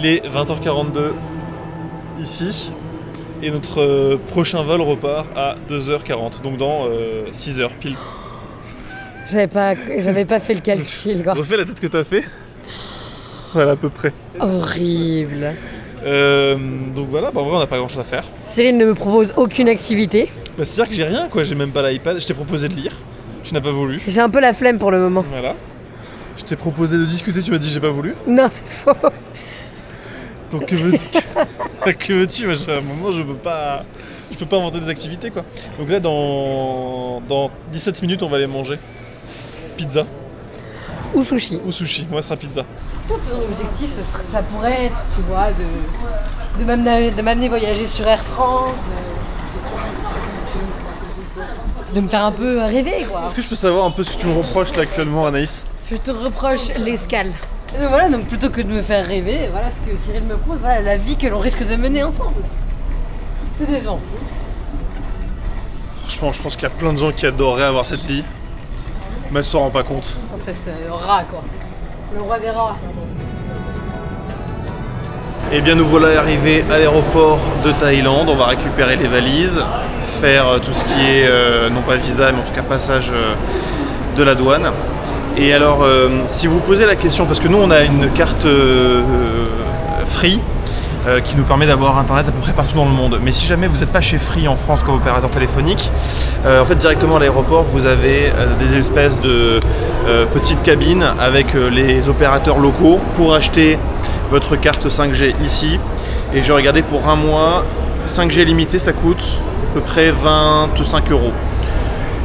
Il est 20h42 ici et notre prochain vol repart à 2h40, donc dans 6h pile. J'avais pas fait le calcul quoi. Refais la tête que t'as fait. Voilà à peu près. Horrible. Donc voilà, bah en vrai on n'a pas grand chose à faire. Cyril ne me propose aucune activité. Bah c'est-à-dire que j'ai rien quoi, j'ai même pas l'iPad, je t'ai proposé de lire, tu n'as pas voulu. J'ai un peu la flemme pour le moment. Voilà. Je t'ai proposé de discuter, tu m'as dit j'ai pas voulu. Non c'est faux. Donc que veux-tu à un moment je peux pas inventer des activités quoi. Donc là dans 17 minutes on va aller manger. Pizza. Ou sushi. Ou sushi, moi ce sera pizza. Toi ton objectif ça pourrait être, tu vois, de m'amener voyager sur Air France, de me faire un peu rêver quoi. Est-ce que je peux savoir un peu ce que tu me reproches là actuellement Anaïs? Je te reproche l'escale. Donc voilà, donc plutôt que de me faire rêver, voilà ce que Cyril me propose, voilà la vie que l'on risque de mener ensemble. C'est décevant. Franchement, je pense qu'il y a plein de gens qui adoreraient avoir cette vie, mais elles s'en rendent pas compte. C'est rat quoi. Le roi des rats. Eh bien nous voilà arrivés à l'aéroport de Thaïlande, on va récupérer les valises, faire tout ce qui est, non pas visa, mais en tout cas passage de la douane. Et alors, si vous posez la question, parce que nous on a une carte Free qui nous permet d'avoir internet à peu près partout dans le monde. Mais si jamais vous n'êtes pas chez Free en France comme opérateur téléphonique, en fait directement à l'aéroport vous avez des espèces de petites cabines avec les opérateurs locaux pour acheter votre carte 5G ici. Et j'ai regardé pour un mois, 5G limité ça coûte à peu près 25 €.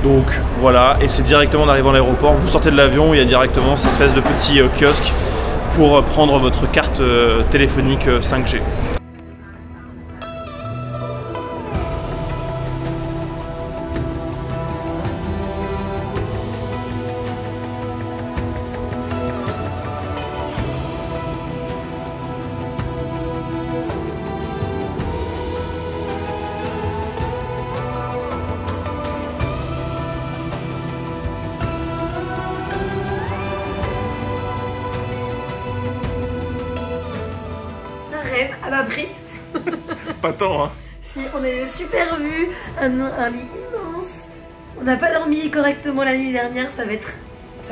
Donc voilà, et c'est directement en arrivant à l'aéroport, vous sortez de l'avion, il y a directement cette espèce de petit kiosque pour prendre votre carte téléphonique 5G. À bas prix. Pas tant hein. Si on a une super vue, un lit immense. On n'a pas dormi correctement la nuit dernière, ça va être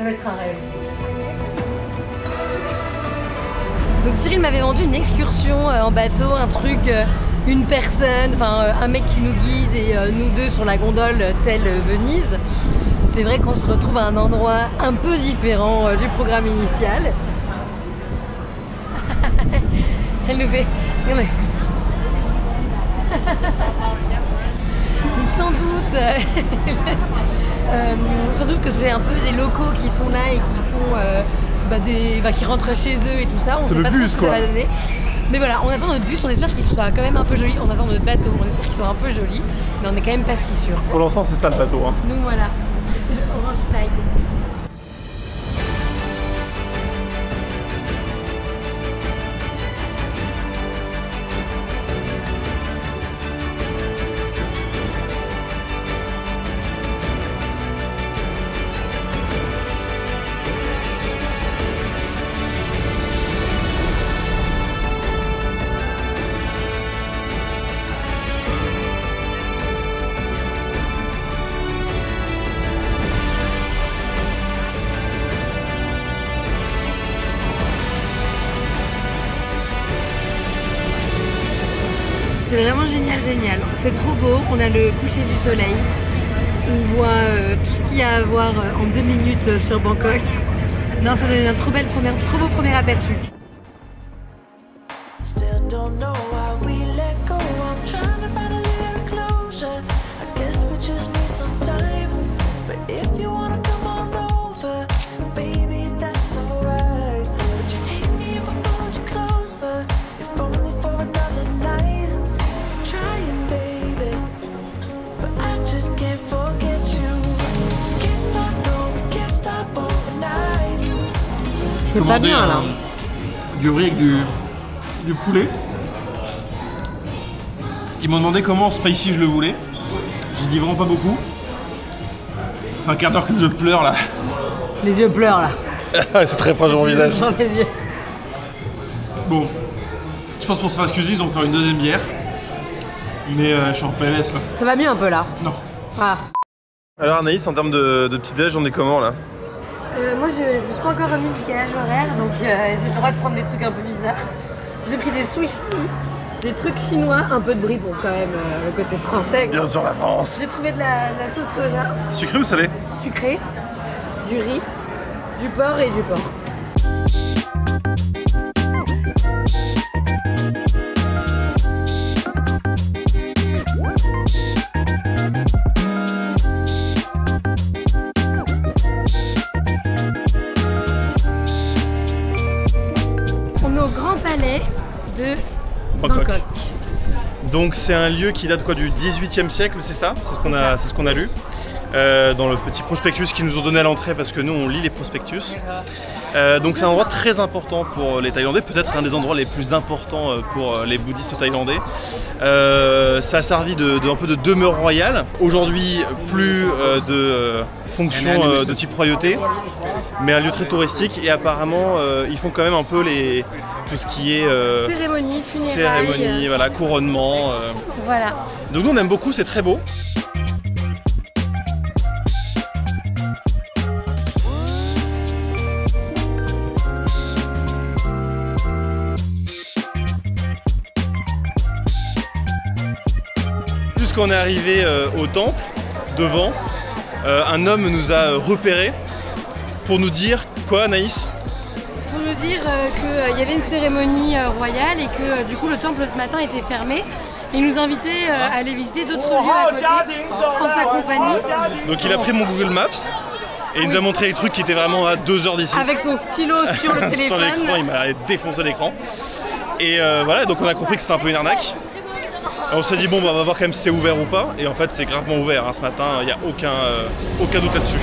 un rêve. Donc Cyril m'avait vendu une excursion en bateau, un truc, une personne, enfin un mec qui nous guide et nous deux sur la gondole telle Venise. C'est vrai qu'on se retrouve à un endroit un peu différent du programme initial. Elle nous fait... Donc sans doute que c'est un peu des locaux qui sont là et qui font qui rentrent chez eux et tout ça. On sait pas trop ce que ça va donner. Mais voilà, on attend notre bus, on espère qu'il soit quand même un peu joli. On attend notre bateau, on espère qu'il soit un peu joli, mais on est quand même pas si sûr. Pour l'instant c'est ça le bateau hein. Donc voilà, c'est le Orange Tide. C'est vraiment génial. C'est trop beau. On a le coucher du soleil. On voit tout ce qu'il y a à voir en 2 minutes sur Bangkok. Non, ça donne un trop beau premier aperçu. C'est pas bien là. Du riz avec du poulet. Ils m'ont demandé comment spicy je le voulais. J'ai dit vraiment pas beaucoup. Un quart d'heure que je pleure là. Les yeux pleurent là. C'est très proche de mon visage. Les yeux. Bon, pense pour Fast Cuisine, ils vont faire une deuxième bière. Mais je suis en PLS là. Ça va mieux un peu là? Non. Ah. Alors Anaïs, en termes de petit-déj, on est comment là? Moi je me suis pas encore remise du calage horaire, donc j'ai le droit de prendre des trucs un peu bizarres. J'ai pris des sushis, des trucs chinois, un peu de brie pour quand même le côté français. Bien sûr la France. J'ai trouvé de la sauce soja. Sucré ou salé? Sucré, du riz, du porc et du porc. De Bangkok. Donc c'est un lieu qui date quoi, du 18e siècle, c'est ça? C'est ce qu'on a lu dans le petit prospectus qu'ils nous ont donné à l'entrée, parce que nous on lit les prospectus. Donc c'est un endroit très important pour les Thaïlandais, peut-être un des endroits les plus importants pour les bouddhistes thaïlandais. Ça a servi un peu de demeure royale. Aujourd'hui plus de fonction de type royauté, mais un lieu très touristique, et apparemment ils font quand même un peu tout ce qui est cérémonie, funérailles, cérémonie, voilà, couronnement. Voilà. Donc nous on aime beaucoup, c'est très beau. Jusqu'on est arrivé au temple, devant, un homme nous a repérés pour nous dire quoi, Anaïs? Pour nous dire qu'il y avait une cérémonie royale et que du coup le temple ce matin était fermé. Il nous invitait à aller visiter d'autres lieux à côté en sa compagnie. Donc il a pris mon Google Maps et il nous a montré les trucs qui étaient vraiment à 2 heures d'ici. Avec son stylo sur le téléphone. Sur l'écran, il m'a défoncé l'écran. Et voilà, donc on a compris que c'était un peu une arnaque. On s'est dit bon bah on va voir quand même si c'est ouvert ou pas. Et en fait c'est gravement ouvert hein, ce matin, il n'y a aucun doute là-dessus.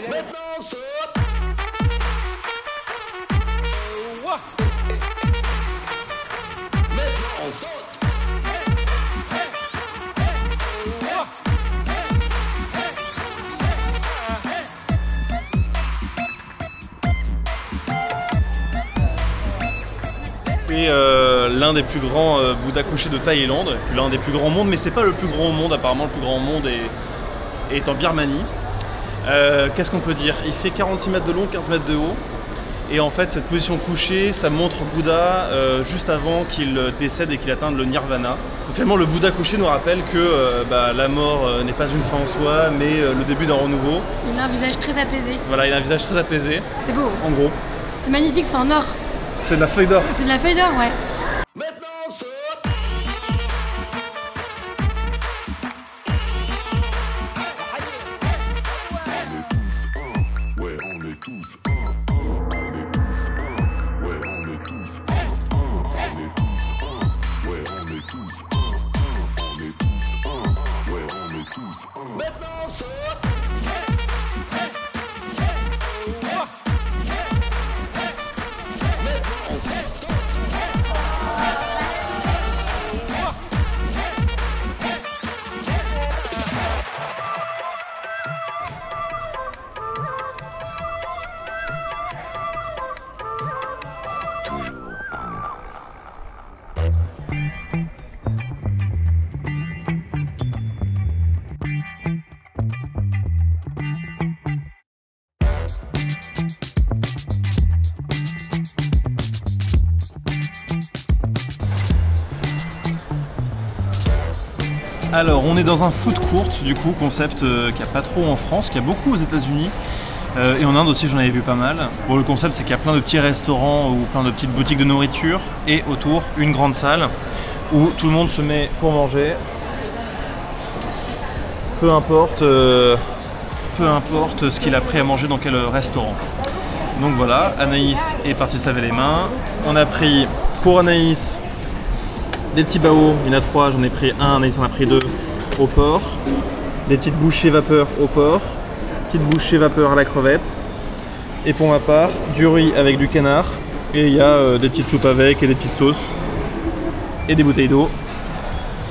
Maintenant saute. Maintenant saute. C'est l'un des plus grands Bouddhas couchés de Thaïlande, l'un des plus grands au monde, mais c'est pas le plus grand au monde, apparemment le plus grand au monde est en Birmanie. Qu'est-ce qu'on peut dire? Il fait 46 mètres de long, 15 mètres de haut. Et en fait, cette position couchée, ça montre Bouddha juste avant qu'il décède et qu'il atteigne le nirvana. Finalement, le Bouddha couché nous rappelle que la mort n'est pas une fin en soi, mais le début d'un renouveau. Il a un visage très apaisé. Voilà, il a un visage très apaisé. C'est beau. En gros. C'est magnifique, c'est en or. C'est de la feuille d'or. C'est de la feuille d'or, ouais. Maintenant saute. Maintenant saute. Alors, on est dans un food court, du coup, concept qu'il n'y a pas trop en France, qu'il y a beaucoup aux États-Unis. Et en Inde aussi, j'en avais vu pas mal. Bon, le concept, c'est qu'il y a plein de petits restaurants ou plein de petites boutiques de nourriture. Et autour, une grande salle où tout le monde se met pour manger. peu importe ce qu'il a pris à manger dans quel restaurant. Donc voilà, Anaïs est partie se laver les mains. On a pris pour Anaïs des petits baos, il y en a 3, j'en ai pris un, Anaïs en a pris 2 au porc. Des petites bouchées vapeur au porc, petites bouchées vapeur à la crevette. Et pour ma part, du riz avec du canard. Et il y a des petites soupes avec et des petites sauces. Et des bouteilles d'eau.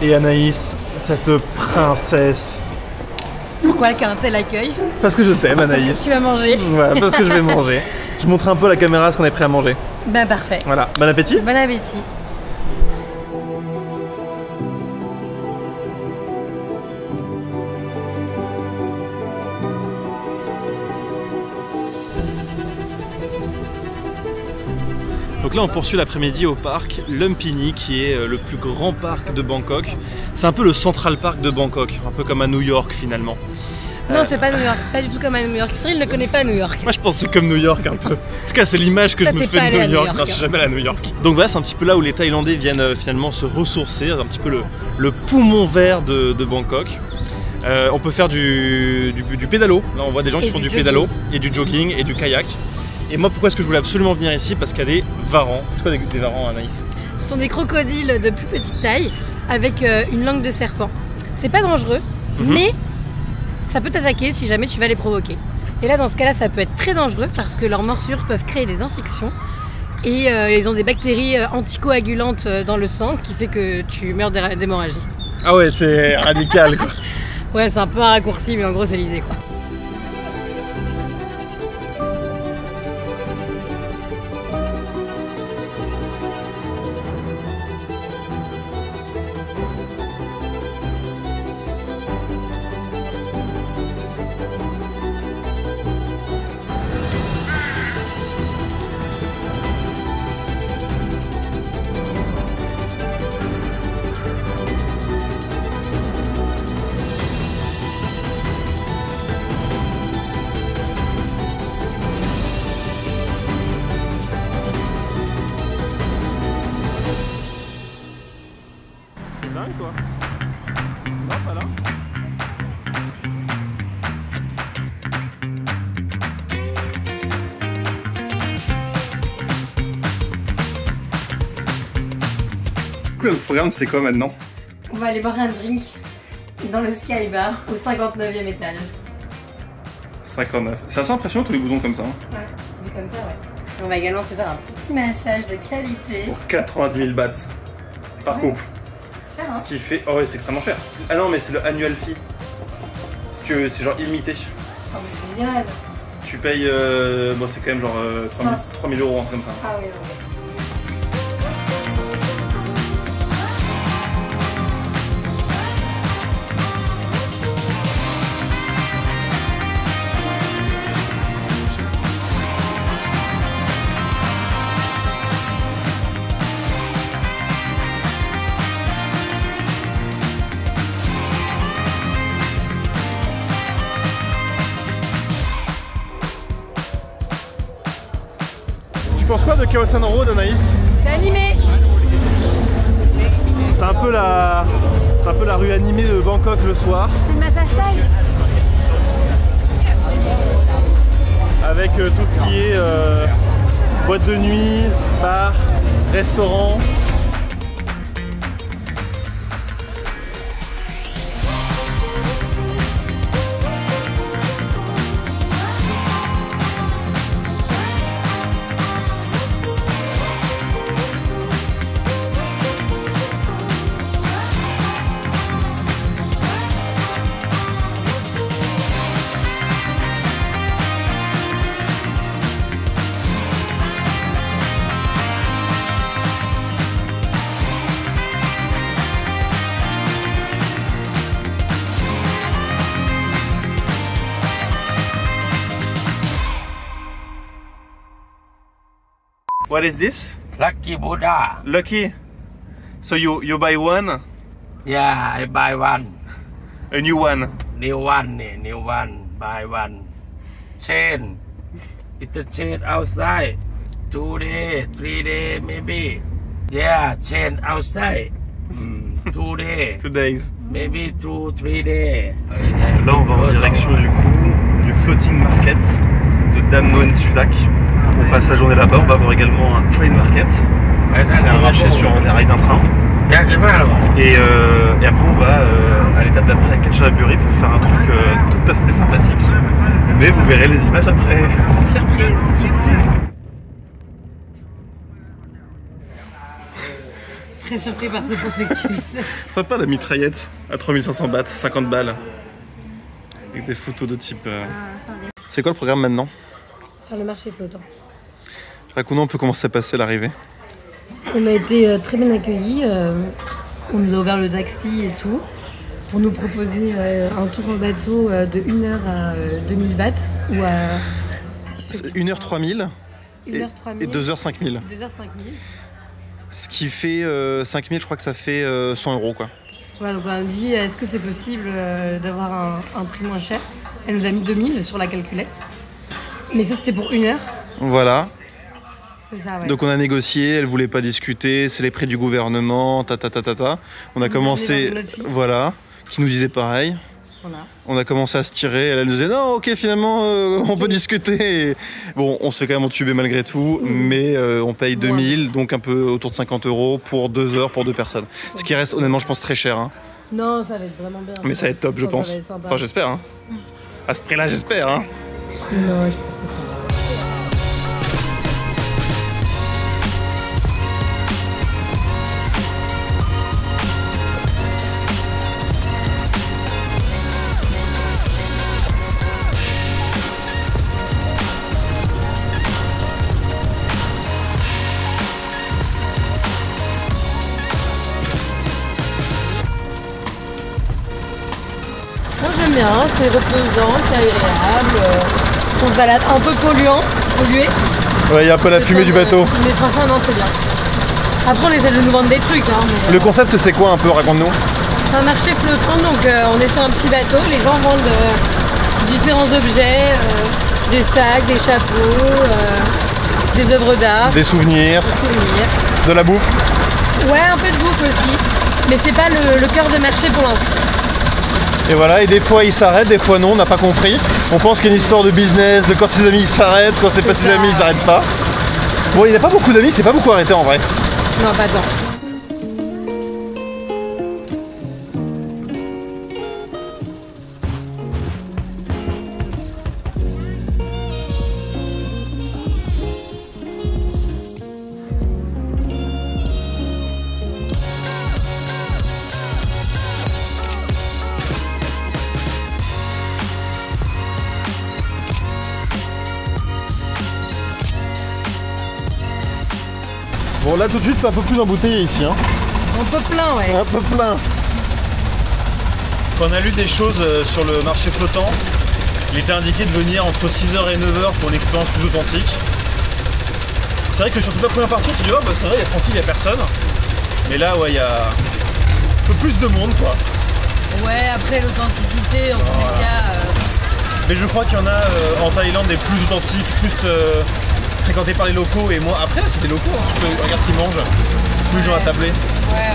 Et Anaïs, cette princesse. Pourquoi elle a un tel accueil? Parce que je t'aime, Anaïs. Parce que tu vas manger. Voilà, parce que je vais manger. Je montre un peu à la caméra ce qu'on est prêt à manger. Ben parfait. Voilà, bon appétit. Bon appétit. Donc là on poursuit l'après-midi au parc Lumpini qui est le plus grand parc de Bangkok. C'est un peu le Central Park de Bangkok, un peu comme à New York finalement. Non, c'est pas New York, c'est pas du tout comme à New York. Cyril ne connaît pas New York. Moi je pense que c'est comme New York un peu. En tout cas c'est l'image que Toi, je me t'es fais pas de allé à New New York. York. Non, je suis jamais allé à New York. Donc voilà, c'est un petit peu là où les Thaïlandais viennent finalement se ressourcer, un petit peu le poumon vert de Bangkok. On peut faire du pédalo, là on voit des gens qui font du pédalo et du jogging et du kayak. Et moi pourquoi est-ce que je voulais absolument venir ici? Parce qu'il y a des varans. C'est quoi des varans, Anaïs? Ce sont des crocodiles de plus petite taille avec une langue de serpent. C'est pas dangereux, mais ça peut t'attaquer si jamais tu vas les provoquer. Et là dans ce cas-là ça peut être très dangereux parce que leurs morsures peuvent créer des infections. Et ils ont des bactéries anticoagulantes dans le sang qui fait que tu meurs d'hémorragie. Ah ouais, c'est radical quoi. Ouais, c'est un peu un raccourci, mais en gros c'est l'idée quoi. Quoi. Non, pas là. Le programme c'est quoi maintenant? On va aller boire un drink dans le Sky Bar au 59e étage. 59. C'est assez impressionnant tous les boutons comme ça. Hein. Ouais, vu comme ça, ouais. Et on va également se faire un petit massage de qualité. Pour 90 000 bahts par couple. Cher, hein. Ce qui fait... Oh ouais, c'est extrêmement cher. Ah non, mais c'est le annual fee. Parce que c'est genre illimité. Oh mais génial. Tu payes... Bon, c'est quand même genre 3 000 euros, un truc comme ça. Ah oui, ok. Tu penses quoi de Khao San Road, Anaïs? C'est animé. C'est un peu la rue animée de Bangkok le soir. C'est le massage taille. Avec tout ce qui est boîte de nuit, bar, restaurant. What is this? Lucky Buddha. Lucky. So you buy one, Yeah, I buy one. a new one. New one. Buy one. Chain. It's a chain outside. 2 days, 3 days maybe. Yeah, chain outside. 2 days, 2 days. maybe 2-3 days. Là, on va en direction du coup du floating market de Dam Nguyen Sudak. On passe la journée là-bas. On va voir également un train market. C'est un marché sur les rails d'un train. Et après, on va à l'étape d'après à Katchanaburi pour faire un truc tout à fait sympathique. Mais vous verrez les images après. Surprise. Surprise. Très surpris par ce prospectus. Sympa la mitraillette à 3500 bahts, 50 balles. Avec des photos de type. C'est quoi le programme maintenant? Faire le marché flottant. Raconte-nous un peu comment s'est passé l'arrivée. On a été très bien accueillis. On nous a ouvert le taxi et tout. Pour nous proposer un tour en bateau de 1 heure à 2000 bahts. Ou à. 1h 3000 1h 3000. et 2h 5000. 2h 5000. Ce qui fait 5000, je crois que ça fait 100 € quoi. Voilà, donc on a dit est-ce que c'est possible d'avoir un prix moins cher? Elle nous a mis 2000 sur la calculette. Mais ça c'était pour 1 heure. Voilà. C'est ça, ouais. Donc on a négocié, elle voulait pas discuter, c'est les prix du gouvernement, ta. On a commencé, notre fille. voilà, qui nous disait pareil. Voilà. On a commencé à se tirer, elle nous disait non, ok, finalement, on peut discuter. Et bon, on se fait quand même entuber malgré tout, mais on paye 2000, donc un peu autour de 50 € pour 2 heures pour 2 personnes. Ce qui reste, honnêtement, je pense très cher. Hein. Non, ça va être vraiment bien. Mais ça va être top, je pense. Ça va être sympa. Enfin, j'espère. Hein. À ce prix-là, j'espère. Hein. Non, je pense que ça va. Moi j'aime bien, c'est reposant, c'est agréable. On se balade un peu pollué. Ouais, il y a un peu la fumée du bateau. Mais franchement non, c'est bien. Après on essaie de nous vendre des trucs. Hein, mais, Le concept, c'est quoi un peu? Raconte-nous. c'est un marché flottant, donc on est sur un petit bateau. Les gens vendent différents objets, des sacs, des chapeaux, des œuvres d'art, Des souvenirs, des souvenirs. de la bouffe. Ouais, un peu de bouffe aussi. Mais c'est pas le cœur de marché pour l'instant. Et voilà, et des fois ils s'arrêtent, des fois non, on n'a pas compris. On pense qu'il y a une histoire de business, de quand ses amis ils s'arrêtent, quand c'est pas ses ça. amis ils s'arrêtent pas. Bon, il n'y a pas beaucoup d'amis, c'est pas beaucoup arrêté en vrai. Non, pas tant. Bon, là tout de suite c'est un peu plus embouteillé ici. Hein. Un peu plein, ouais. Un peu plein. Quand on a lu des choses sur le marché flottant, il était indiqué de venir entre 6h et 9h pour une expérience plus authentique. C'est vrai que sur toute la première partie on s'est dit oh bah c'est vrai, il y a tranquille, il n'y a personne. Mais là ouais, il y a un peu plus de monde quoi. Ouais, après l'authenticité, en tous les cas. Mais je crois qu'il y en a en Thaïlande des plus authentiques, plus fréquentés par les locaux. Et moi après là c'est des locaux, hein, tous ceux, regarde qui mangent, plus les gens à tabler. Ouais.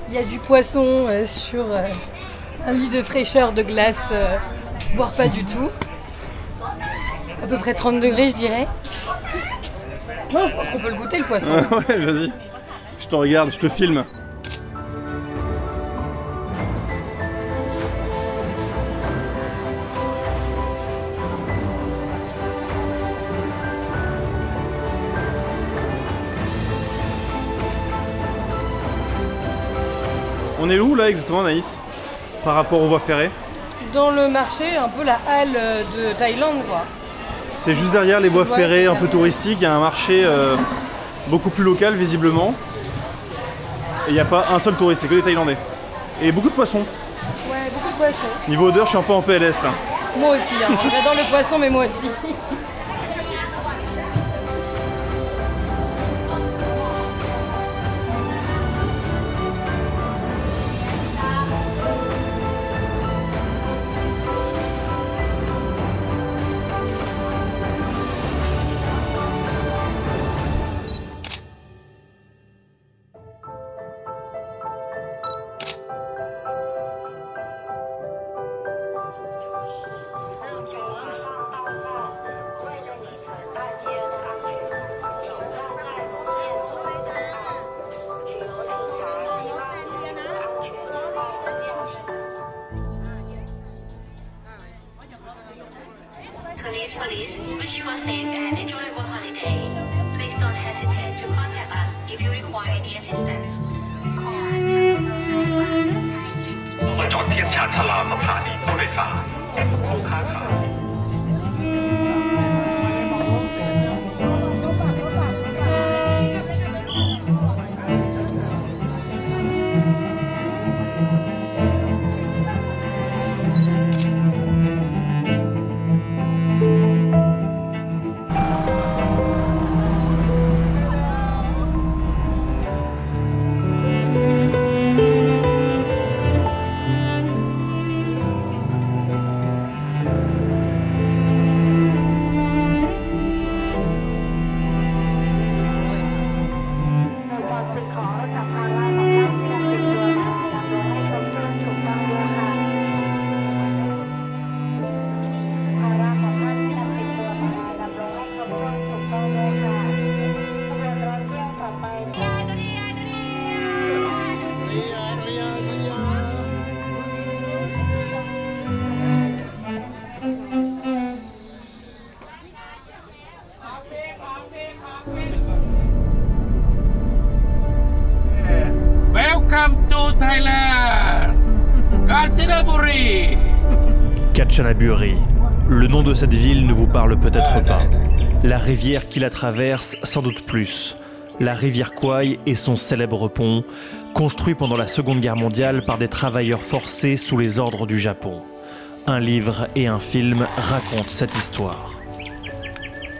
Il y a du poisson sur un lit de fraîcheur de glace, voire pas du tout. À peu près 30 degrés, je dirais. Non, je pense qu'on peut le goûter, le poisson. Ouais, vas-y. Je te regarde, je te filme. On est où là exactement, Anaïs, par rapport aux voies ferrées? Dans le marché, un peu la halle de Thaïlande, quoi. C'est juste derrière les voies ferrées un peu touristiques, il y a un marché beaucoup plus local visiblement. Et il n'y a pas un seul touriste, c'est que des Thaïlandais. Et beaucoup de poissons. Ouais, beaucoup de poissons. Niveau odeur, je suis un peu en PLS là. Moi aussi, hein. J'adore le poisson, mais moi aussi. Police, wish you a safe and enjoyable holiday. Please don't hesitate to contact us if you require any assistance. มาจอดเทียบชานชาลาสถานีผู้โดยสารลูกค้าขา Welcome to Thailand, Kanchanaburi. Kanchanaburi. Le nom de cette ville ne vous parle peut-être pas. La rivière qui la traverse, sans doute plus. La rivière Kwai et son célèbre pont, construit pendant la Seconde Guerre mondiale par des travailleurs forcés sous les ordres du Japon. Un livre et un film racontent cette histoire.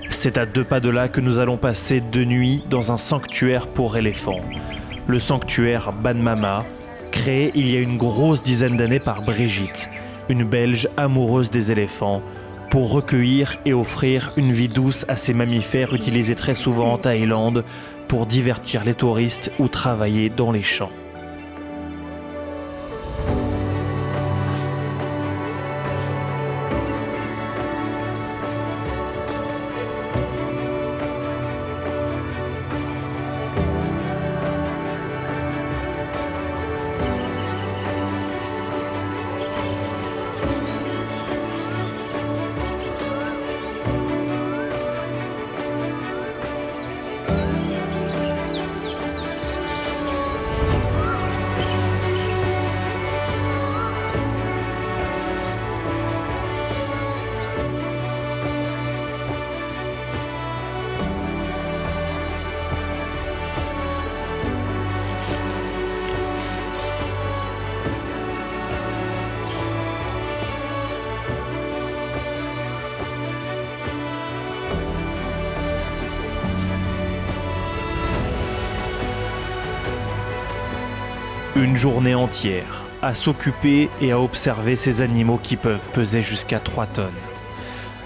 C'est à 2 pas de là que nous allons passer 2 nuits dans un sanctuaire pour éléphants. Le sanctuaire Ban Mama, créé il y a une grosse dizaine d'années par Brigitte, une Belge amoureuse des éléphants, pour recueillir et offrir une vie douce à ces mammifères utilisés très souvent en Thaïlande pour divertir les touristes ou travailler dans les champs. Une journée entière à s'occuper et à observer ces animaux qui peuvent peser jusqu'à 3 tonnes.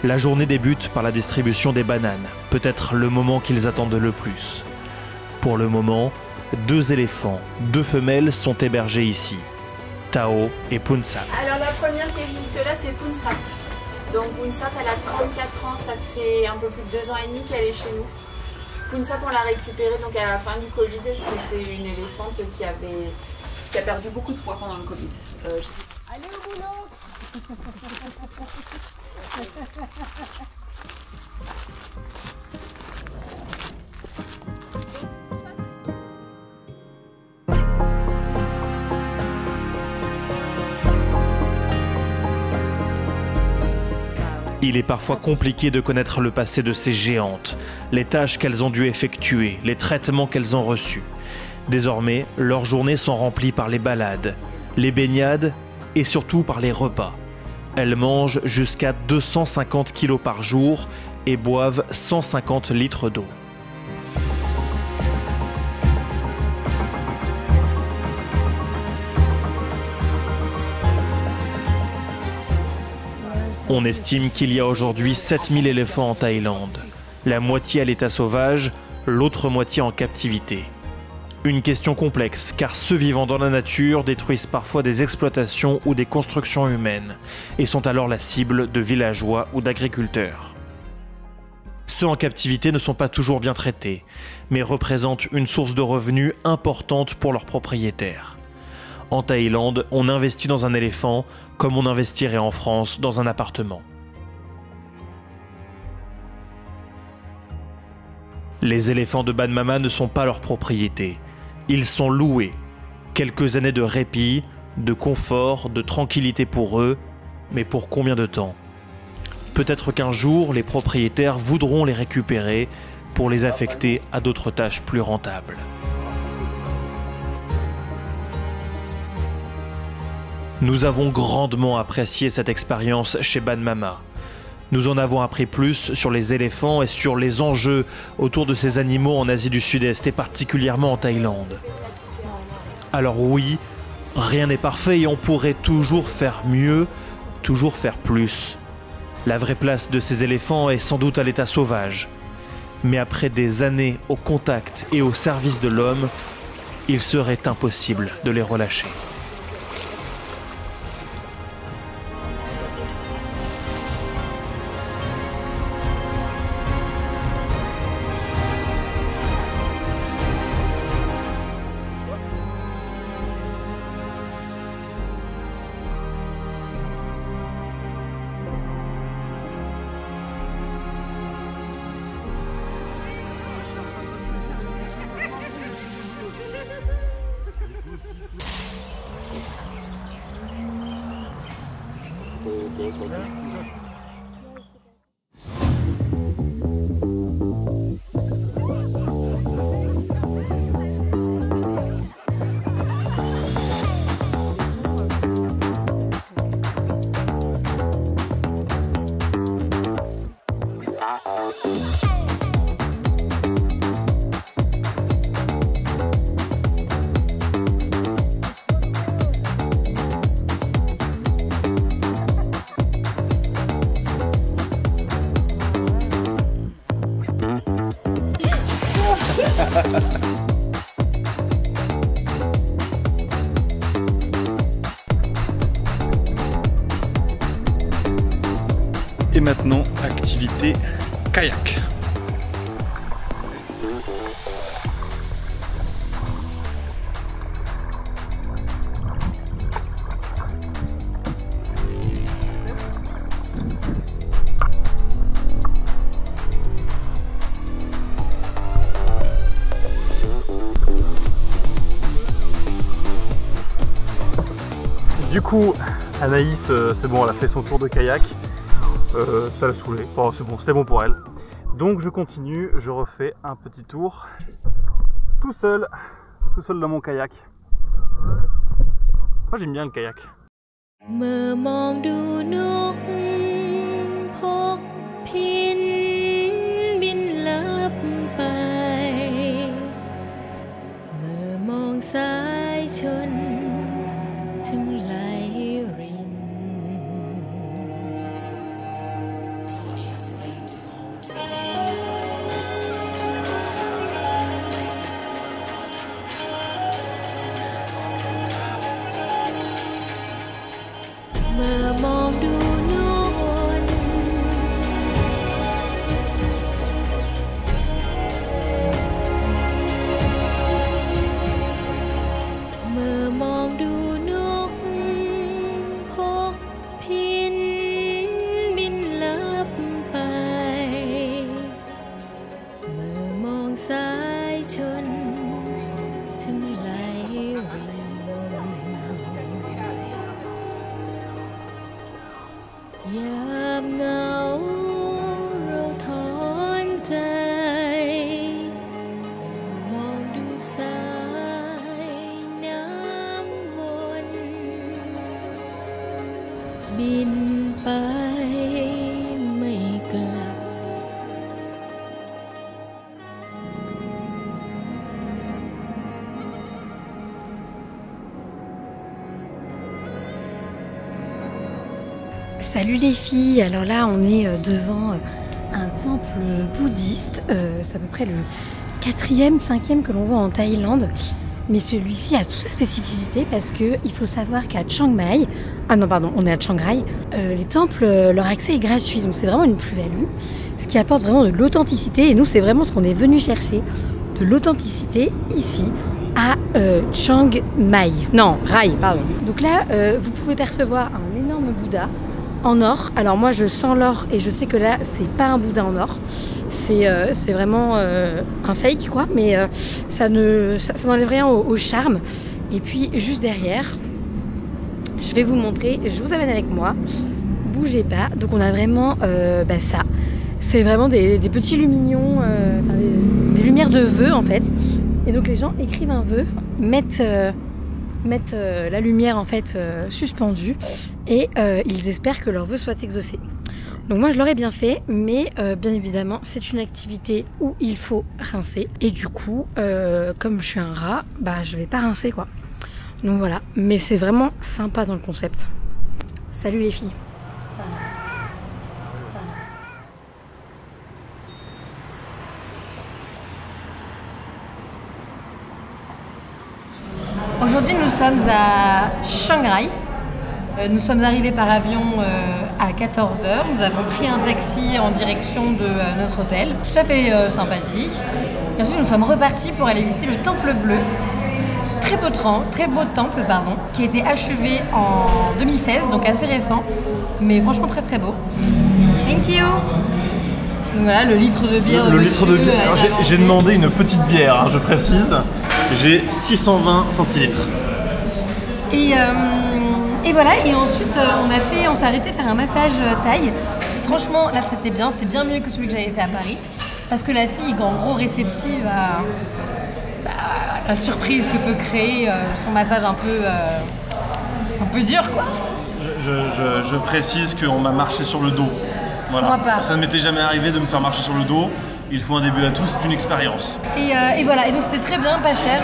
La journée débute par la distribution des bananes, peut-être le moment qu'ils attendent le plus. Pour le moment, 2 éléphants, 2 femelles sont hébergés ici, Tao et Punsap. Alors la première qui est juste là, c'est Punsap. Donc Punsap, elle a 34 ans, ça fait un peu plus de 2 ans et demi qu'elle est chez nous. Punsap, on l'a récupérée donc à la fin du Covid. C'était une éléphante qui a perdu beaucoup de poids pendant le Covid. Allez au boulot. Il est parfois compliqué de connaître le passé de ces géantes, les tâches qu'elles ont dû effectuer, les traitements qu'elles ont reçus. Désormais, leurs journées sont remplies par les balades, les baignades et surtout par les repas. Elles mangent jusqu'à 250 kilos par jour et boivent 150 litres d'eau. On estime qu'il y a aujourd'hui 7000 éléphants en Thaïlande, la moitié à l'état sauvage, l'autre moitié en captivité. Une question complexe, car ceux vivant dans la nature détruisent parfois des exploitations ou des constructions humaines, et sont alors la cible de villageois ou d'agriculteurs. Ceux en captivité ne sont pas toujours bien traités, mais représentent une source de revenus importante pour leurs propriétaires. En Thaïlande, on investit dans un éléphant comme on investirait en France dans un appartement. Les éléphants de Ban Mama ne sont pas leur propriété. Ils sont loués. Quelques années de répit, de confort, de tranquillité pour eux, mais pour combien de temps? Peut-être qu'un jour, les propriétaires voudront les récupérer pour les affecter à d'autres tâches plus rentables. Nous avons grandement apprécié cette expérience chez Ban Mama. Nous en avons appris plus sur les éléphants et sur les enjeux autour de ces animaux en Asie du Sud-Est et particulièrement en Thaïlande. Alors oui, rien n'est parfait et on pourrait toujours faire mieux, toujours faire plus. La vraie place de ces éléphants est sans doute à l'état sauvage. Mais après des années au contact et au service de l'homme, il serait impossible de les relâcher. Et maintenant, activité kayak. Du coup, Anaïs, c'est bon, elle a fait son tour de kayak. Ça l'a saoulé. Bon, c'est bon, c'était bon pour elle. Donc je continue, je refais un petit tour tout seul dans mon kayak. Moi j'aime bien le kayak. เมื่อมองดูนกพกพินบินลับไปเมื่อมองสายชนถึงไหลรินเมื่อมองดูนกเมื่อมองดูนกพกพินบินลับไปเมื่อมองสายชนถึงไหลริน ยามเหงา Salut les filles, alors là on est devant un temple bouddhiste, c'est à peu près le 4e, 5e que l'on voit en Thaïlande, mais celui-ci a toute sa spécificité parce que il faut savoir qu'à Chiang Mai, ah non pardon, on est à Chiang Rai, les temples, leur accès est gratuit, donc c'est vraiment une plus-value, ce qui apporte vraiment de l'authenticité, et nous c'est vraiment ce qu'on est venu chercher, de l'authenticité ici à Chiang Mai, non Rai pardon. Donc là vous pouvez percevoir un énorme Bouddha en or. Alors moi je sens l'or et je sais que là c'est pas un Bouddha en or, c'est vraiment un fake quoi, mais ça n'enlève rien au charme. Et puis juste derrière, je vais vous montrer, je vous amène avec moi, bougez pas. Donc on a vraiment ça, c'est vraiment des petits lumignons, des lumières de vœux en fait. Et donc les gens écrivent un vœu, mettent la lumière en fait suspendue et ils espèrent que leur vœu soit exaucé. Donc moi je l'aurais bien fait, mais bien évidemment c'est une activité où il faut rincer, et du coup comme je suis un rat, bah je vais pas rincer quoi. Donc voilà, mais c'est vraiment sympa dans le concept. Salut les filles. Aujourd'hui, nous sommes à Chiang Rai. Nous sommes arrivés par avion à 14h. Nous avons pris un taxi en direction de notre hôtel. Tout à fait sympathique. Et ensuite, nous sommes repartis pour aller visiter le Temple Bleu. Très beau temple, pardon, qui a été achevé en 2016, donc assez récent. Mais franchement très très beau. Thank you. Donc voilà, le litre de bière. Le litre de bière. J'ai demandé une petite bière, hein, je précise. J'ai 620 centilitres. Et voilà, et ensuite on s'est arrêté faire un massage thaï. Franchement, là c'était bien mieux que celui que j'avais fait à Paris. Parce que la fille est en gros réceptive à la surprise que peut créer son massage un peu dur quoi. Je précise qu'on m'a marché sur le dos. Voilà. Moi pas. Ça ne m'était jamais arrivé de me faire marcher sur le dos. Il faut un début à tout, c'est une expérience. Et voilà, et donc c'était très bien, pas cher,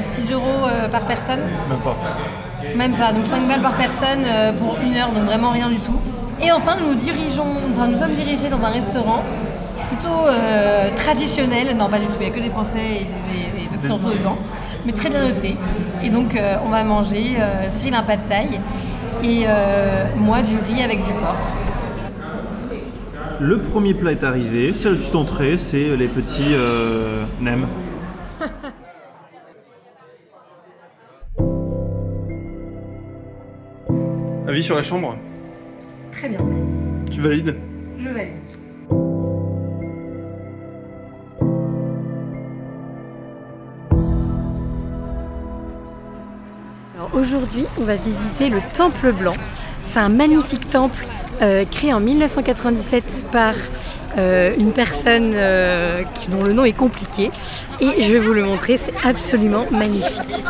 6 € par personne. Même pas. Même pas, donc 5 balles par personne pour 1 heure, donc vraiment rien du tout. Et enfin nous sommes dirigés dans un restaurant plutôt traditionnel, non pas du tout, il n'y a que des Français et des Occidentaux dedans, mais très bien noté. Et donc on va manger, Cyril un pad thaï et moi du riz avec du porc. Le premier plat est arrivé, c'est la petite entrée, c'est les petits nems. Avis sur la chambre? Très bien. Tu valides? Je valide. Alors aujourd'hui, on va visiter le Temple Blanc. C'est un magnifique temple créé en 1997 par une personne dont le nom est compliqué. Et je vais vous le montrer, c'est absolument magnifique.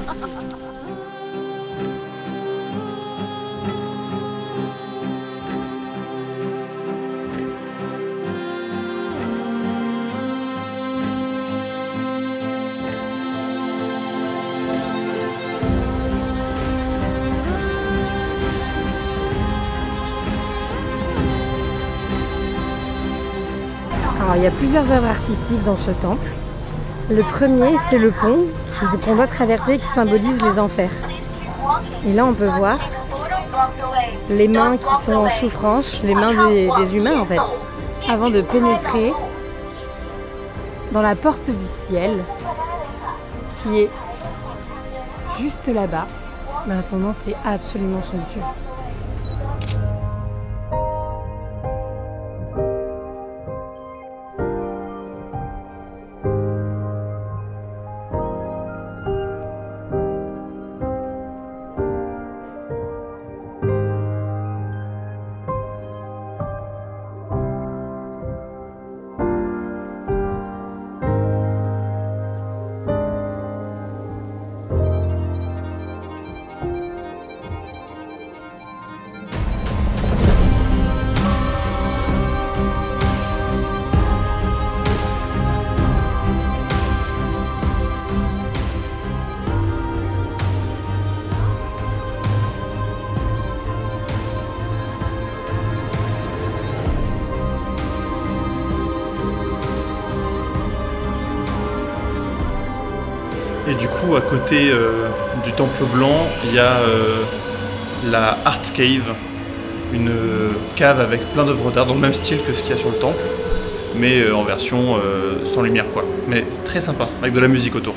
Alors, il y a plusieurs œuvres artistiques dans ce temple. Le premier, c'est le pont qu'on doit traverser qui symbolise les enfers. Et là, on peut voir les mains qui sont en souffrance, les mains des humains en fait, avant de pénétrer dans la porte du ciel qui est juste là-bas. Maintenant, c'est absolument somptueux. du coup, à côté du Temple Blanc, il y a la Art Cave, une cave avec plein d'œuvres d'art dans le même style que ce qu'il y a sur le temple, mais en version sans lumière quoi. Mais très sympa, avec de la musique autour.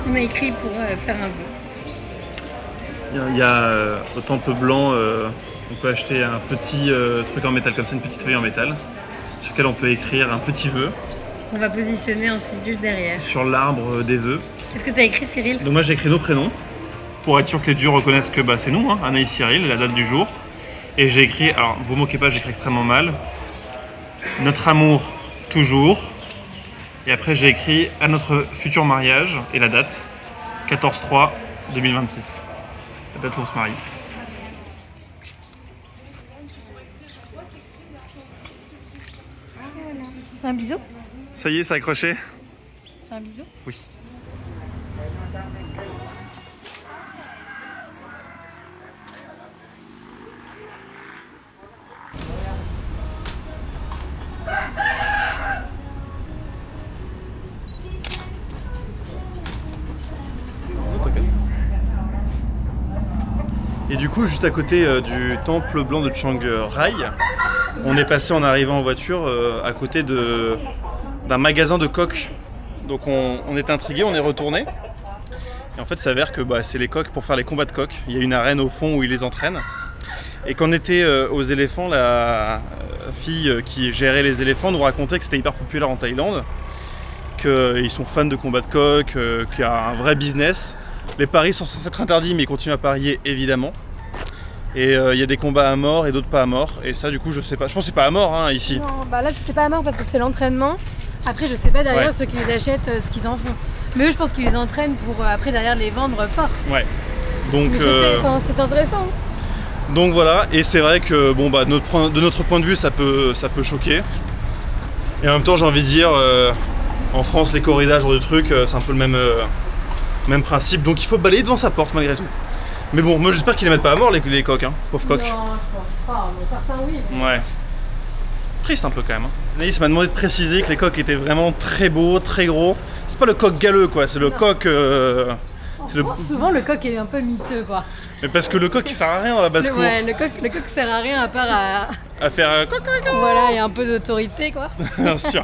On a écrit pour faire un vœu. Il y a au Temple Blanc, on peut acheter un petit truc en métal comme ça, une petite feuille en métal, sur laquelle on peut écrire un petit vœu. On va positionner ensuite juste derrière. Sur l'arbre des vœux. Qu'est-ce que tu as écrit, Cyril? Donc moi j'ai écrit nos prénoms, pour être sûr que les dieux reconnaissent que c'est nous, hein, Anaïs Cyril, la date du jour. Et j'ai écrit, alors vous moquez pas, j'écris extrêmement mal, notre amour toujours. Et après j'ai écrit à notre futur mariage et la date, 14/3/2026. La date où on se marie. Fais un bisou? Ça y est, c'est accroché? Fais un bisou? Oui. Et du coup, juste à côté du temple blanc de Chiang Rai, on est passé en arrivant en voiture à côté d'un magasin de coqs. Donc on est intrigué, on est retourné. Et en fait, ça s'avère que c'est les coqs pour faire les combats de coqs. Il y a une arène au fond où ils les entraînent. Et quand on était aux éléphants, la fille qui gérait les éléphants nous racontait que c'était hyper populaire en Thaïlande, qu'ils sont fans de combats de coqs, qu'il y a un vrai business. Les paris sont censés être interdits, mais ils continuent à parier évidemment. Et il y a des combats à mort et d'autres pas à mort. Et ça, du coup, je sais pas. Je pense que c'est pas à mort hein, ici. Non, là c'était pas à mort parce que c'est l'entraînement. Après, je sais pas derrière ceux qui les achètent ce qu'ils en font. Mais eux, je pense qu'ils les entraînent pour après derrière les vendre fort. Ouais. Donc. C'est intéressant. Donc voilà. Et c'est vrai que de notre point de vue, ça peut choquer. Et en même temps, j'ai envie de dire, en France, les corridas, genre de trucs, c'est un peu le même principe. Donc il faut balayer devant sa porte malgré tout. Mais bon, moi j'espère qu'ils les mettent pas à mort les coqs, hein, pauvres coqs. Non, je pense pas, mais certains oui. Ouais. Triste un peu quand même. Hein. Anaïs m'a demandé de préciser que les coqs étaient vraiment très beaux, très gros. C'est pas le coq galeux quoi, c'est le coq... Souvent le coq est un peu miteux quoi. Mais parce que le coq il sert à rien dans la basse-cour. Ouais, le coq sert à rien à part à faire coq. Voilà, il y a un peu d'autorité quoi. Bien sûr.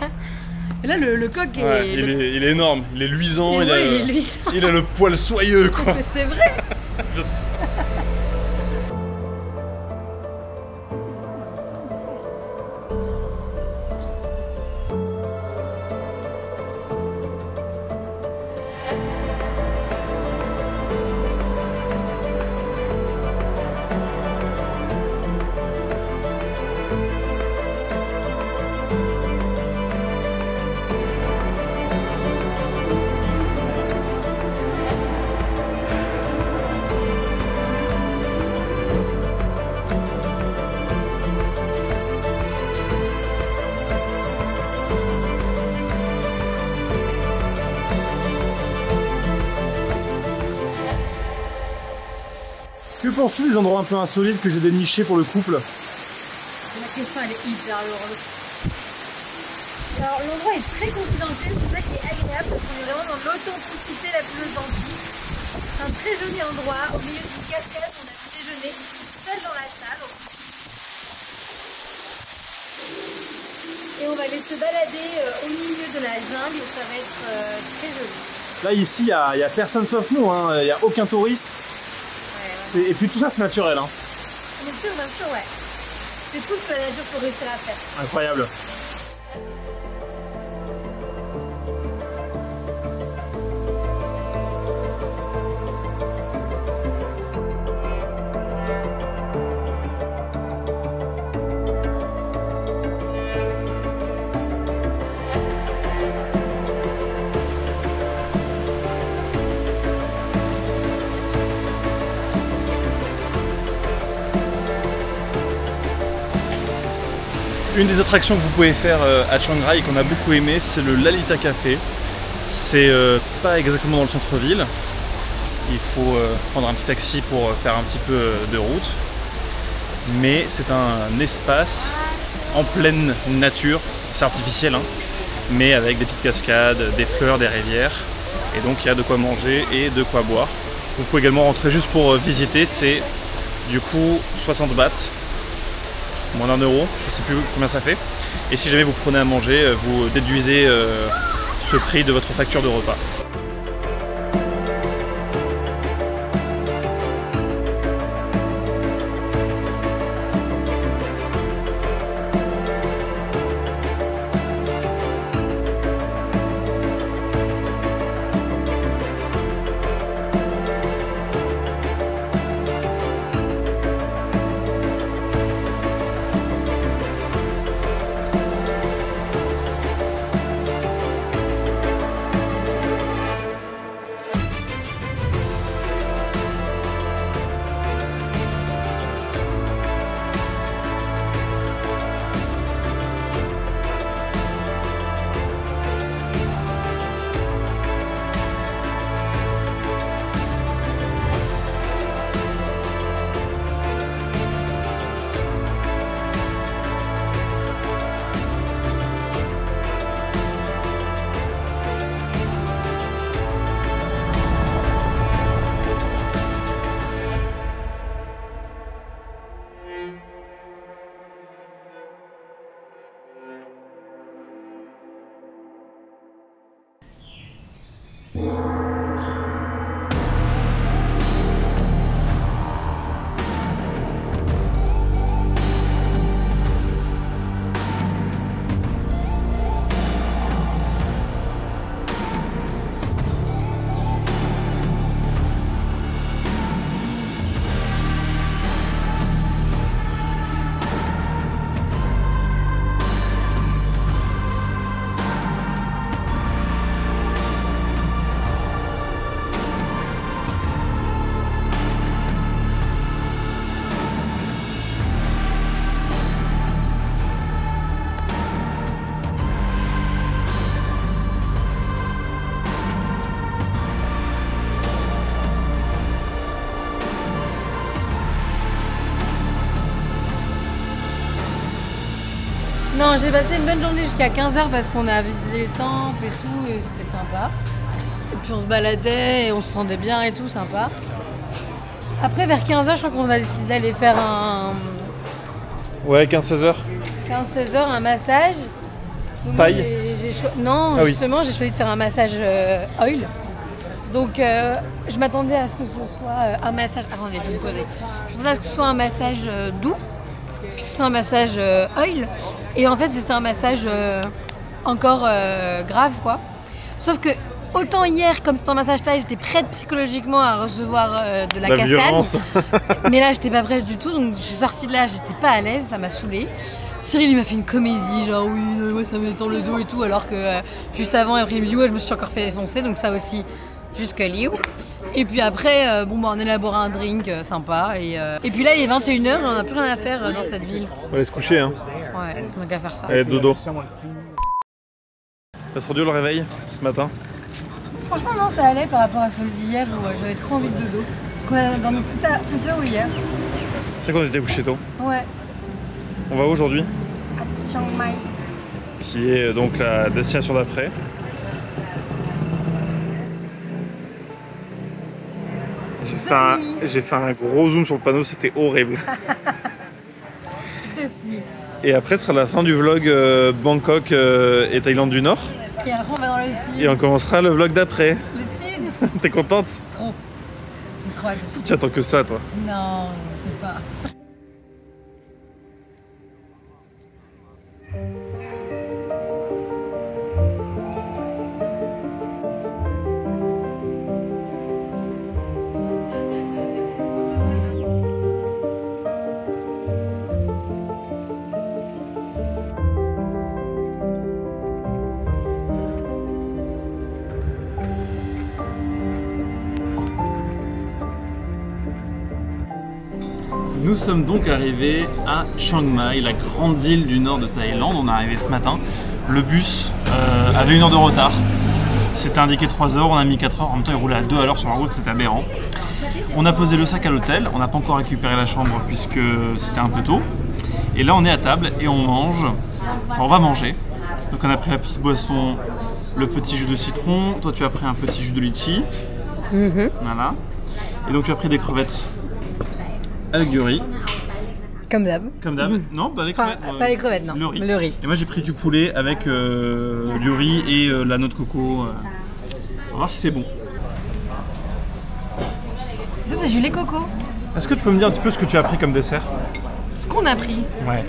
Et là le coq il est énorme, il est luisant, il est luisant. Il a le poil soyeux quoi. Mais c'est vrai. Que penses-tu des endroits un peu insolites que j'ai dénichés pour le couple? La question elle est hyper heureuse. Alors l'endroit est très confidentiel, c'est ça qui est agréable parce qu'on est vraiment dans l'authenticité la plus authentique. C'est un très joli endroit, au milieu d'une cascade, on a pu déjeuner seul dans la salle. Et on va aller se balader au milieu de la jungle, ça va être très joli. Là ici il y a personne sauf nous, hein. Il n'y a aucun touriste. Ouais. Et puis tout ça c'est naturel. Hein. Bien sûr, ouais. C'est tout ce que la nature peut réussir à faire. Incroyable. Une des attractions que vous pouvez faire à Chiang Rai et qu'on a beaucoup aimé, c'est le Lalita Café. C'est pas exactement dans le centre-ville. Il faut prendre un petit taxi pour faire un petit peu de route. Mais c'est un espace en pleine nature. C'est artificiel, hein, mais avec des petites cascades, des fleurs, des rivières. Et donc il y a de quoi manger et de quoi boire. Vous pouvez également rentrer juste pour visiter. C'est du coup 60 bahts. Moins d'1 euro, je sais plus combien ça fait. Et si jamais vous prenez à manger, vous déduisez ce prix de votre facture de repas. Non, j'ai passé une bonne journée jusqu'à 15h parce qu'on a visité les temples et tout, et c'était sympa. Et puis on se baladait et on se tendait bien et tout, sympa. Après, vers 15h, je crois qu'on a décidé d'aller faire un... Ouais, 15-16h. 15-16h, un massage. Donc, Paille Non, Ah oui. justement, j'ai choisi de faire un massage oil. Donc, je m'attendais à ce que ce soit un massage... Attendez, je vais me poser. Je m'attendais à ce que ce soit un massage doux, puis c'est un massage oil. Et en fait, c'était un massage encore grave, quoi. Sauf que, autant hier, comme c'était un massage taille, j'étais prête psychologiquement à recevoir de la cascade. Violence. Mais là, j'étais pas prête du tout, donc je suis sortie de là, j'étais pas à l'aise, ça m'a saoulée. Cyril, il m'a fait une comédie, genre oui, ouais, ça me détend le dos et tout, alors que juste avant, après, il me dit ouais, je me suis encore fait défoncer, donc ça aussi, jusque liou. Et puis après, bon, bah, on élabore un drink sympa. Et puis là, il est 21h, on n'a plus rien à faire dans cette ville. On va aller se coucher, hein. Ouais, on a qu'à faire ça. Allez, dodo. Pas trop dur le réveil ce matin? Franchement, non, ça allait par rapport à celui d'hier où j'avais trop envie de dodo. Parce qu'on a dormi plus tard hier. C'est qu'on était couché tôt. Ouais. On va où aujourd'hui? À Chiang Mai. Qui est donc la destination d'après. J'ai fait un gros zoom sur le panneau, c'était horrible. Et après, ce sera la fin du vlog Bangkok et Thaïlande du Nord. Et après, on va dans le sud. Et on commencera le vlog d'après. Le sud. T'es contente? Trop. J'ai trop hâte. Tu attends que ça, toi. Non, c'est pas. Nous sommes donc arrivés à Chiang Mai, la grande ville du nord de Thaïlande. On est arrivé ce matin. Le bus avait 1 heure de retard. C'était indiqué 3 heures, on a mis 4 heures. En même temps, il roulait à 2 à l'heure sur la route, c'était aberrant. On a posé le sac à l'hôtel. On n'a pas encore récupéré la chambre puisque c'était un peu tôt. Et là, on est à table et on mange. Enfin, on va manger. Donc, on a pris la petite boisson, le petit jus de citron. Toi, tu as pris un petit jus de litchi. Voilà. Et donc, tu as pris des crevettes avec du riz. Comme d'hab. Comme d'hab. Non, pas les crevettes. Pas les crevettes, non. Le riz. Et moi j'ai pris du poulet avec du riz et la noix de coco. On va voir si c'est bon. Ça c'est du lait coco. Est-ce que tu peux me dire un petit peu ce que tu as pris comme dessert? Ce qu'on a pris. Ouais.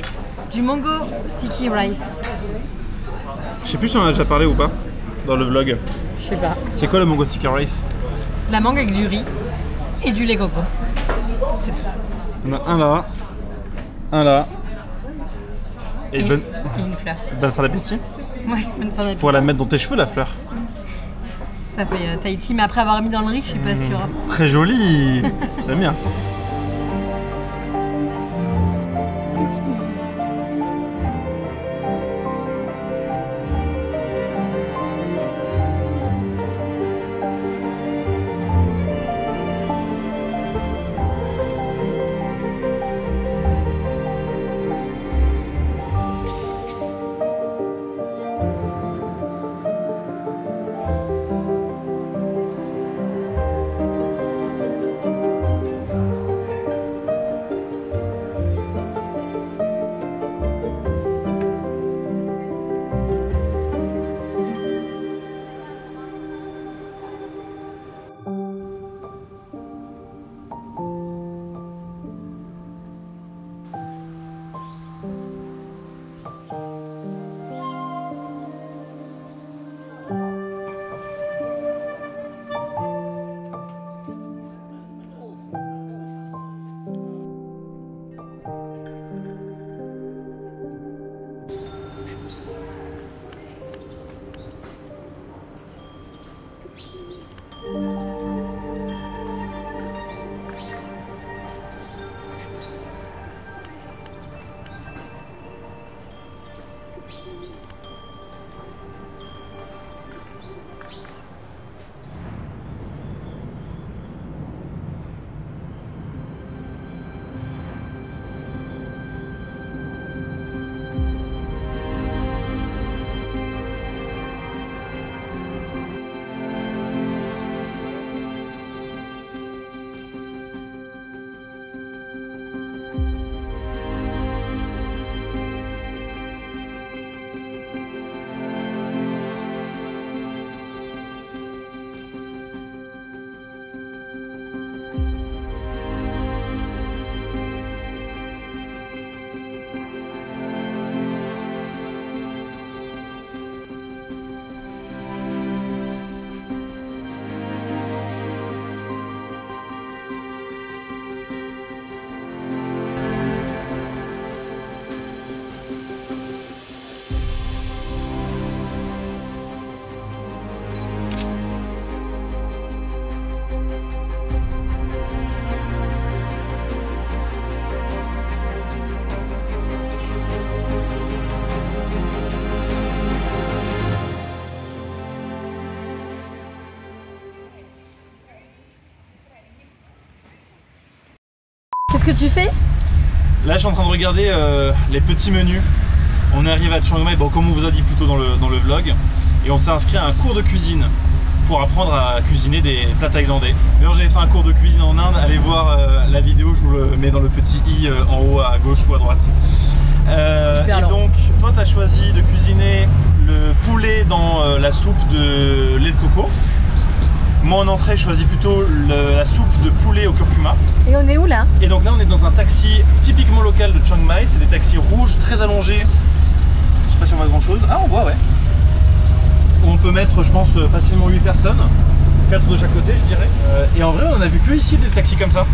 Du mango sticky rice. Je sais plus si on en a déjà parlé ou pas dans le vlog. Je sais pas. C'est quoi le mango sticky rice? De la mangue avec du riz et du lait coco. C'est tout. On a un là. Un là. Et une fleur. Bonne fin d'appétit. Ouais, bonne fin d'appétit. Pour la mettre dans tes cheveux la fleur. Ça fait Tahiti, mais après avoir mis dans le riz, je suis pas sûre. Très joli. J'aime bien. Qu'est-ce que tu fais? Là je suis en train de regarder les petits menus. On arrive à Chiang Mai, bon, comme on vous a dit plus tôt dans le vlog, et on s'est inscrit à un cours de cuisine pour apprendre à cuisiner des plats thaïlandais. D'ailleurs j'avais fait un cours de cuisine en Inde, allez voir la vidéo, je vous le mets dans le petit i en haut à gauche ou à droite. Et donc toi tu as choisi de cuisiner le poulet dans la soupe de lait de coco. Moi en entrée je choisis plutôt la soupe de poulet au curcuma. Et on est où là? Et donc là on est dans un taxi typiquement local de Chiang Mai, c'est des taxis rouges très allongés. Je sais pas si on voit grand chose. Ah on voit ouais. Où on peut mettre je pense facilement 8 personnes, 4 de chaque côté je dirais. Et en vrai on en a vu que ici des taxis comme ça.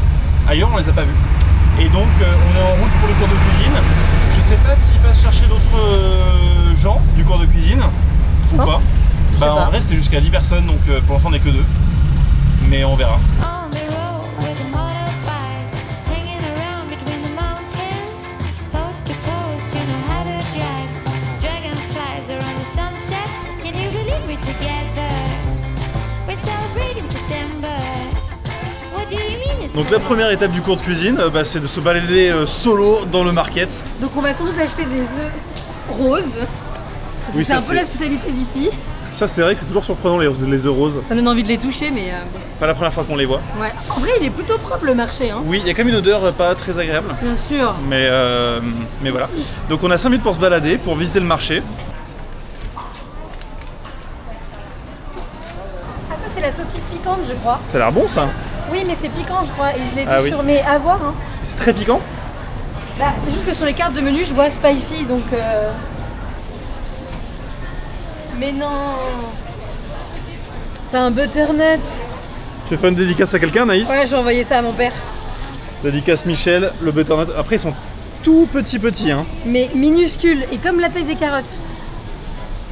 Ailleurs on les a pas vus. Et donc on est en route pour le cours de cuisine. Je sais pas s'ils passent chercher d'autres gens du cours de cuisine ou pas. Bah en vrai c'était jusqu'à 10 personnes donc pour l'instant on n'est que 2. Mais on verra. On the road with a motorbike, hanging around between Donc la première étape du cours de cuisine, c'est de se balader solo dans le market. Donc on va sans doute acheter des œufs roses. Oui, c'est un peu la spécialité d'ici. Ça c'est vrai que c'est toujours surprenant les œufs roses. Ça me donne envie de les toucher mais bon. Pas la première fois qu'on les voit. Ouais. En vrai il est plutôt propre le marché hein. Oui, il y a quand même une odeur pas très agréable. Bien sûr. Mais voilà. Donc on a 5 minutes pour se balader, pour visiter le marché. Ah ça c'est la saucisse piquante je crois. Ça a l'air bon ça. Oui mais c'est piquant je crois et je l'ai vu oui. sur... Mais à voir hein. C'est très piquant. Bah, c'est juste que sur les cartes de menu je vois spicy donc... Mais non. C'est un butternut. Tu veux faire une dédicace à quelqu'un Naïs? Ouais je vais envoyer ça à mon père. Dédicace Michel, le butternut. Après ils sont tout petits hein. Mais minuscules et comme la taille des carottes.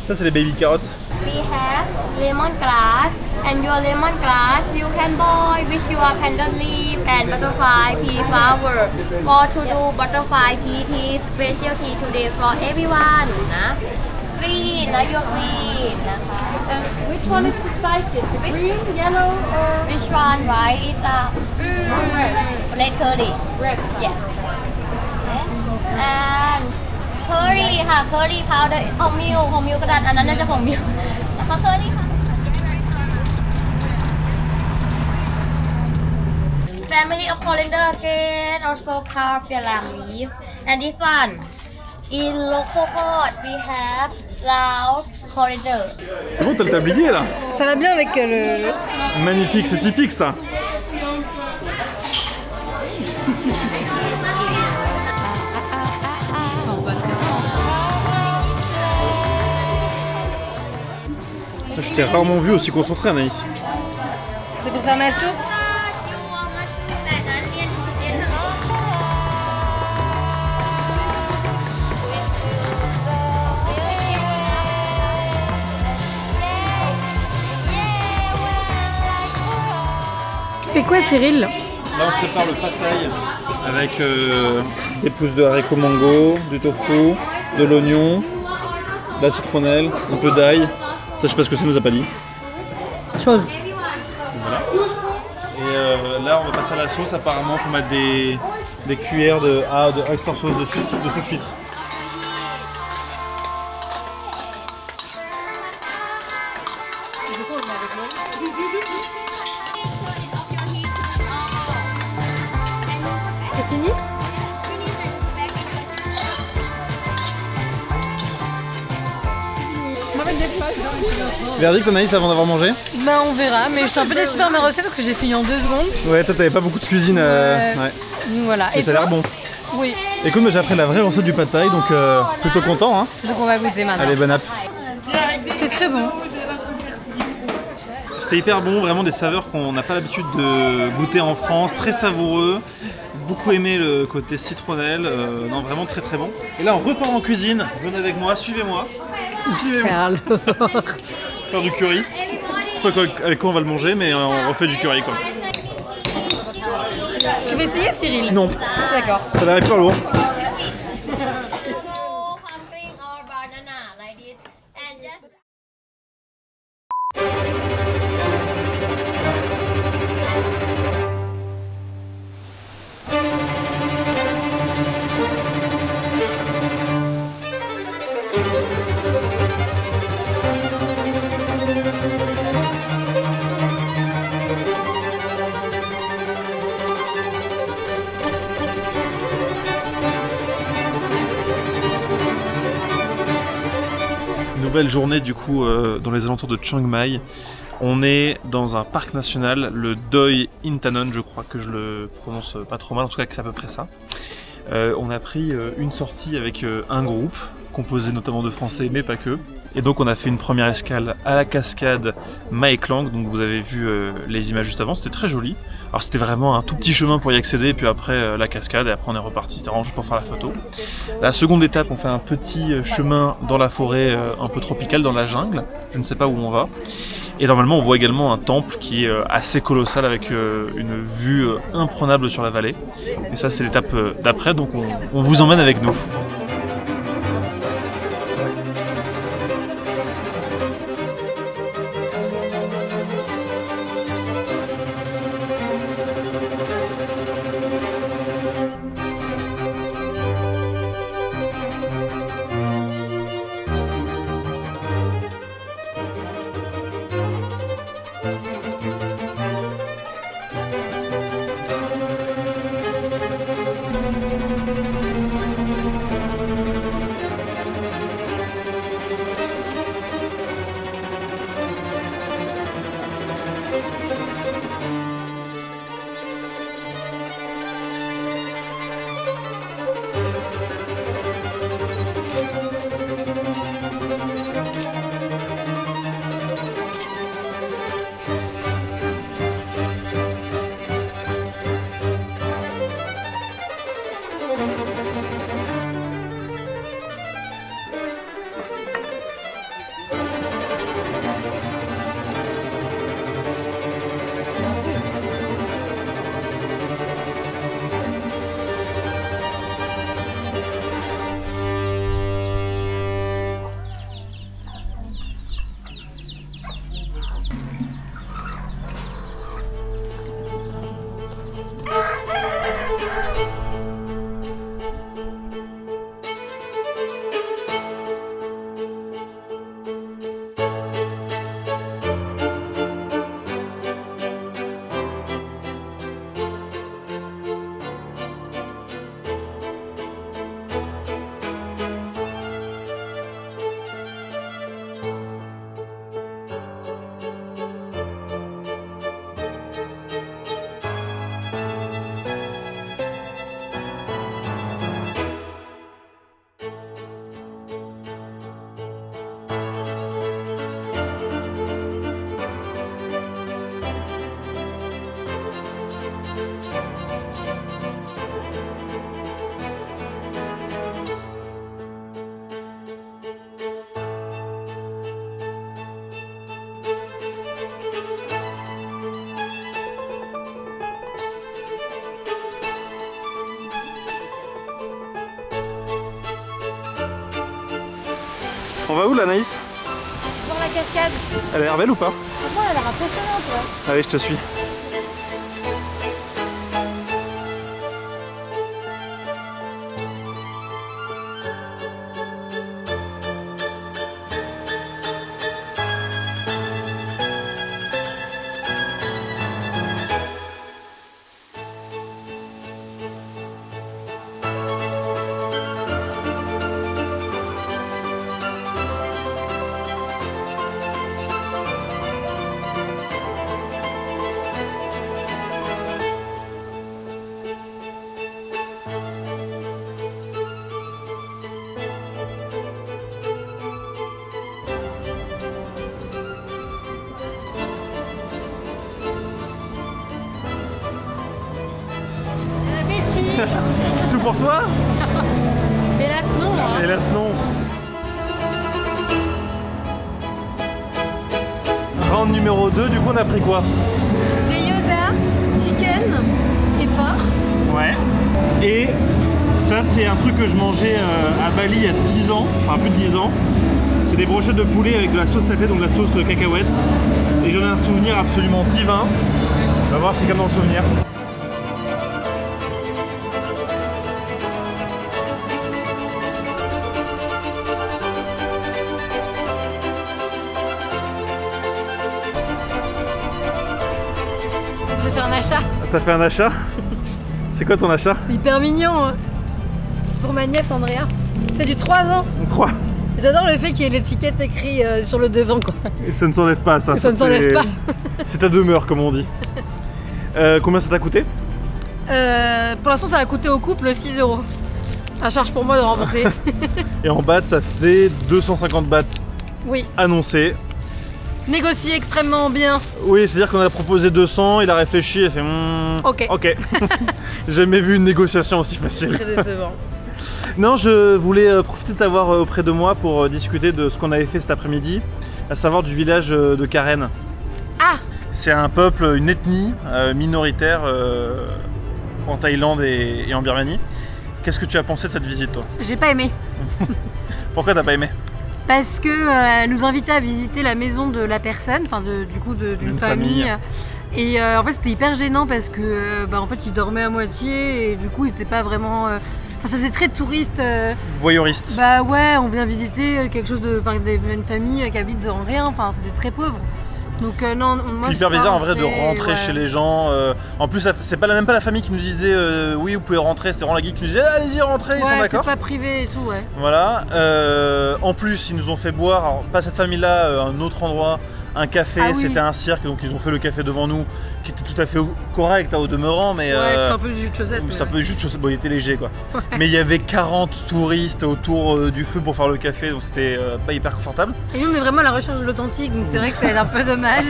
Ça c'est les baby carottes. We have lemongrass, and your lemongrass you can boil with your candle leaf and butterfly pea flower. For to do butterfly pea tea specialty today for everyone. Green, your green. Which one is the spiciest? The green, yellow, or Which one, right? Is red curry. red? Yes. And curry ค่ะ curry powder ของมิวกระดาษอันนั้นน่าจะของมิวนะคะ curry ค่ะ Family of coriander again also called Fialam leaf and this one in local code we have Laos coriander. C'est bon, t'as le tablier là. Ça va bien avec le... Magnifique, c'est typique ça. Je t'ai rarement vu aussi concentré Anaïs. C'est pour faire ma soupe. Tu fais quoi Cyril? Là on prépare le pad thai avec des pousses de haricots mango, du tofu, de l'oignon, de la citronnelle, un peu d'ail. Ça je sais pas ce que ça nous a pas dit. Chose. Voilà. Et là on va passer à la sauce, apparemment il faut mettre des cuillères de oyster sauce de sauce huître. C'est fini? Verdict Anaïs avant d'avoir mangé? Bah on verra, mais j'étais un peu déçue par ma recette parce que j'ai fini en 2 secondes. Ouais, toi t'avais pas beaucoup de cuisine. Ouais. Donc voilà. Et ça a l'air bon. Oui. Écoute, moi j'ai appris la vraie recette du pad thai, donc plutôt content hein. Donc on va goûter maintenant. Allez, bon app. C'était très bon. C'était hyper bon, vraiment des saveurs qu'on n'a pas l'habitude de goûter en France, très savoureux. Beaucoup aimé le côté citronnelle, non vraiment très très bon. Et là on repart en cuisine, venez avec moi, suivez-moi. Suivez-moi. Faire du curry. Je sais pas avec quoi on va le manger, mais on refait du curry quoi. Tu veux essayer Cyril? Non. D'accord. Ça a l'air hyper lourd. Nouvelle journée du coup dans les alentours de Chiang Mai. On est dans un parc national, le Doi Inthanon, je crois que je le prononce pas trop mal, en tout cas que c'est à peu près ça. On a pris une sortie avec un groupe, composé notamment de Français, mais pas que. Et donc on a fait une première escale à la cascade Mae Klang, donc vous avez vu les images juste avant, c'était très joli. Alors c'était vraiment un tout petit chemin pour y accéder, puis après la cascade, et après on est reparti, c'était vraiment juste pour faire la photo. La seconde étape, on fait un petit chemin dans la forêt un peu tropicale, dans la jungle, je ne sais pas où on va. Et normalement on voit également un temple qui est assez colossal avec une vue imprenable sur la vallée. Et ça c'est l'étape d'après, donc on vous emmène avec nous. On va où là, Anaïs? Dans la cascade. Elle a l'air belle ou pas? Franchement, elle a l'air impressionnante. Ouais. Allez, je te suis. C'est tout pour toi? Hélas non. Hein. Hélas non. Round numéro 2, du coup on a pris quoi? Des gyoza, chicken et porc. Ouais. Et ça c'est un truc que je mangeais à Bali il y a 10 ans, enfin plus de 10 ans. C'est des brochettes de poulet avec de la sauce satay, donc de la sauce cacahuète. Et j'en ai un souvenir absolument divin. On va voir si c'est comme dans le souvenir. J'ai fait un achat. T'as fait un achat? C'est quoi ton achat? C'est hyper mignon. Hein. C'est pour ma nièce Andrea. C'est du 3 ans. 3. J'adore le fait qu'il y ait l'étiquette écrite sur le devant quoi. Et ça ne s'enlève pas ça. Ça ne s'enlève pas. C'est ta demeure comme on dit. Combien ça t'a coûté? Pour l'instant ça a coûté au couple 6 €. À charge pour moi de rembourser. Et en bahts ça faisait 250 bahts. Oui. Annoncé. Négocié extrêmement bien. Oui, c'est-à-dire qu'on a proposé 200, il a réfléchi, il a fait ok. Ok. J'ai jamais vu une négociation aussi facile. Très décevant. Non, je voulais profiter de t'avoir auprès de moi pour discuter de ce qu'on avait fait cet après-midi, à savoir du village de Karen. Ah! C'est un peuple, une ethnie minoritaire en Thaïlande et en Birmanie. Qu'est-ce que tu as pensé de cette visite, toi? J'ai pas aimé. Pourquoi t'as pas aimé? Parce que elle nous invitait à visiter la maison de la personne, enfin d'une famille. Et en fait c'était hyper gênant parce que en fait ils dormaient à moitié et du coup ils étaient pas vraiment. Enfin ça c'est très touriste. Voyeuriste. Bah ouais, on vient visiter quelque chose de, une famille qui habite dans rien. Enfin c'était très pauvre. Donc non, moi hyper bizarre en vrai de rentrer chez les gens. En plus, c'est pas même pas la famille qui nous disait oui, vous pouvez rentrer. C'était vraiment la guide qui nous disait allez-y, rentrez, ils sont d'accord. C'est pas privé et tout, ouais. Voilà. En plus, ils nous ont fait boire, alors, pas cette famille-là, un autre endroit, un café. C'était un cirque, donc ils ont fait le café devant nous, qui était tout à fait correct au demeurant, mais c'était un peu jus de chaussette. C'était un peu jus de chaussette. Bon, il était léger quoi. Mais il y avait 40 touristes autour du feu pour faire le café, donc c'était pas hyper confortable. Et nous, on est vraiment à la recherche de l'authentique, donc c'est vrai que ça va être un peu dommage.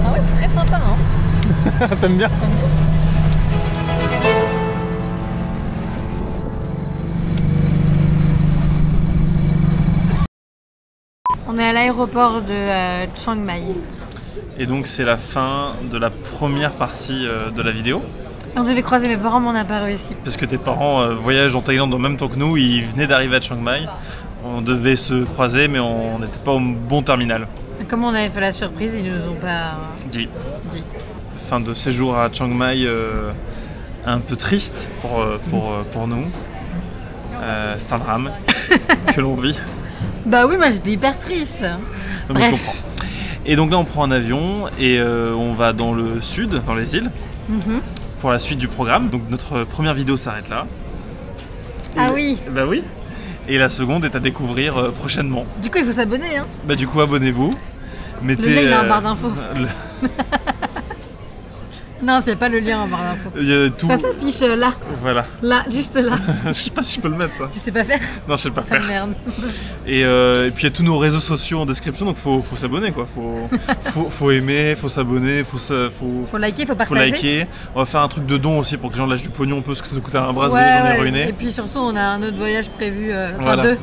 Ah ouais, c'est très sympa, hein. T'aimes bien? On est à l'aéroport de Chiang Mai. Et donc c'est la fin de la première partie de la vidéo. On devait croiser mes parents, mais on n'a pas réussi. Parce que tes parents voyagent en Thaïlande en même temps que nous, ils venaient d'arriver à Chiang Mai. On devait se croiser, mais on n'était pas au bon terminal. Comme on avait fait la surprise, ils nous ont pas dit. Fin de séjour à Chiang Mai un peu triste pour nous. C'est un drame que l'on vit. Bah oui, moi j'étais hyper triste. Donc, je comprends. Et donc là on prend un avion et on va dans le sud, dans les îles, pour la suite du programme. Donc notre première vidéo s'arrête là. Ah oui. Bah oui. Et la seconde est à découvrir prochainement. Du coup il faut s'abonner hein. Bah du coup abonnez-vous. Mettez, le lien il est en barre d'infos. Non, c'est pas le lien en barre d'infos. Ça s'affiche là. Voilà. Là, juste là. Je sais pas si je peux le mettre ça. Tu sais pas faire? Non, je sais pas faire. Ah, merde. Et puis il y a tous nos réseaux sociaux en description, donc faut s'abonner quoi. Faut aimer, faut s'abonner, faut liker, faut partager. Faut liker. On va faire un truc de don aussi pour que les gens lâchent du pognon un peu, parce que ça nous coûte un bras, j'en ai ruiné. Et puis surtout, on a un autre voyage prévu. Voilà. Deux.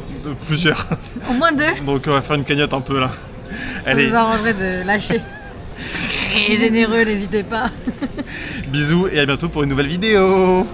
Plusieurs. Au moins 2. Donc on va faire une cagnotte un peu là. Ça nous arrangerait de lâcher. Et généreux, n'hésitez pas. Bisous et à bientôt pour une nouvelle vidéo.